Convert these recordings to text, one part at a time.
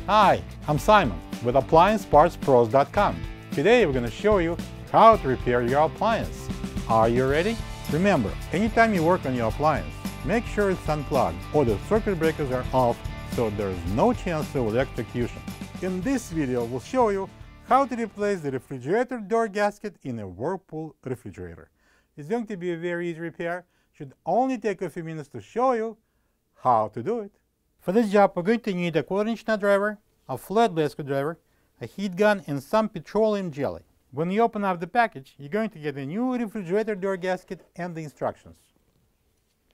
Hi, I'm Simon with AppliancePartsPros.com. Today we're going to show you how to repair your appliance. Are you ready? Remember, anytime you work on your appliance, make sure it's unplugged or the circuit breakers are off so there's no chance of electrocution. In this video, we'll show you how to replace the refrigerator door gasket in a Whirlpool refrigerator. It's going to be a very easy repair. Should only take a few minutes to show you how to do it. For this job, we're going to need a 1/4-inch nut driver, a flathead screwdriver, a heat gun, and some petroleum jelly. When you open up the package, you're going to get a new refrigerator door gasket and the instructions.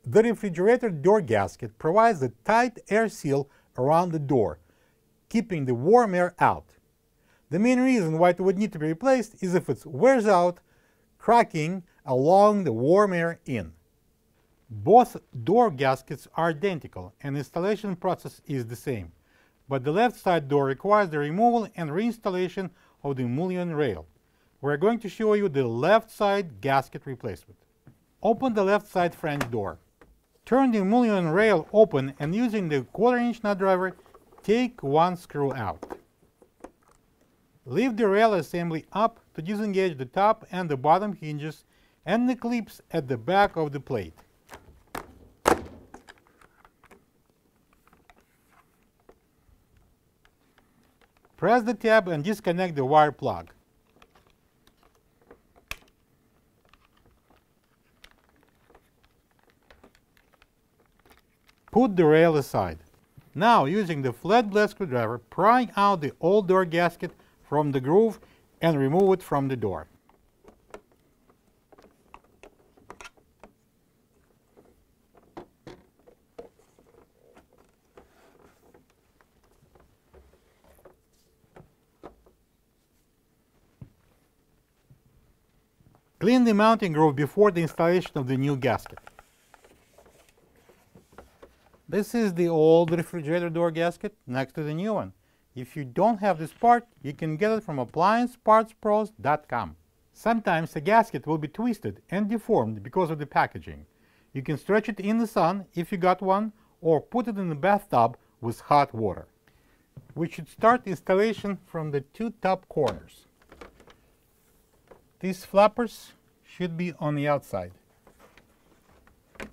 The refrigerator door gasket provides a tight air seal around the door, keeping the warm air out. The main reason why it would need to be replaced is if it wears out, cracking along the warm air in. Both door gaskets are identical and the installation process is the same, but the left side door requires the removal and reinstallation of the mullion rail. We're going to show you the left side gasket replacement. Open the left side French door. Turn the mullion rail open and using the 1/4-inch nut driver, take one screw out. Lift the rail assembly up to disengage the top and the bottom hinges and the clips at the back of the plate. Press the tab and disconnect the wire plug. Put the rail aside. Now, using the flathead screwdriver, prying out the old door gasket from the groove and remove it from the door. Clean the mounting groove before the installation of the new gasket. This is the old refrigerator door gasket next to the new one. If you don't have this part, you can get it from AppliancePartsPros.com. Sometimes the gasket will be twisted and deformed because of the packaging. You can stretch it in the sun if you got one, or put it in the bathtub with hot water. We should start installation from the two top corners. These flappers should be on the outside.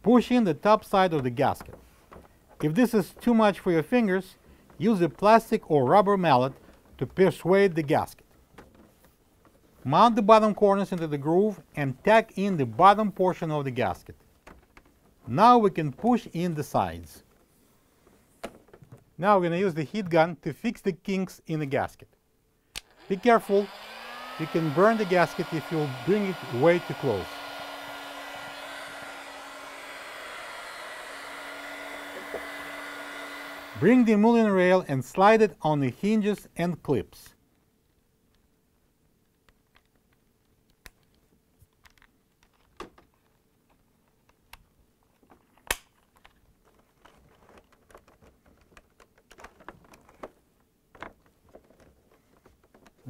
Push in the top side of the gasket. If this is too much for your fingers, use a plastic or rubber mallet to persuade the gasket. Mount the bottom corners into the groove and tack in the bottom portion of the gasket. Now we can push in the sides. Now we're going to use the heat gun to fix the kinks in the gasket. Be careful. You can burn the gasket if you bring it way too close. Bring the mullion rail and slide it on the hinges and clips.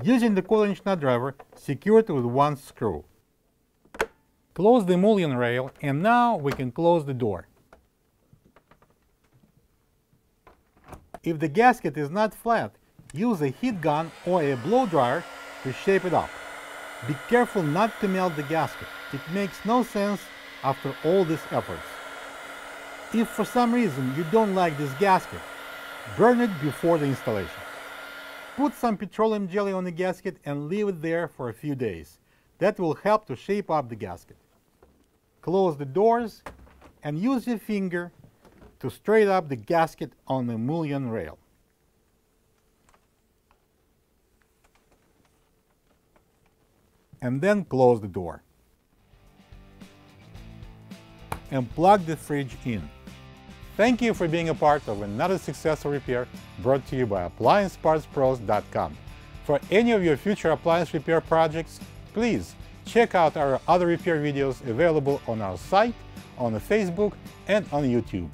Using the 1/4-inch nut driver, secure it with one screw. Close the mullion rail and now we can close the door. If the gasket is not flat, use a heat gun or a blow dryer to shape it up. Be careful not to melt the gasket. It makes no sense after all these efforts. If for some reason you don't like this gasket, burn it before the installation. Put some petroleum jelly on the gasket and leave it there for a few days. That will help to shape up the gasket. Close the doors and use your finger to straighten up the gasket on the mullion rail. And then close the door. And plug the fridge in. Thank you for being a part of another successful repair brought to you by AppliancePartsPros.com. For any of your future appliance repair projects, please check out our other repair videos available on our site, on Facebook, and on YouTube.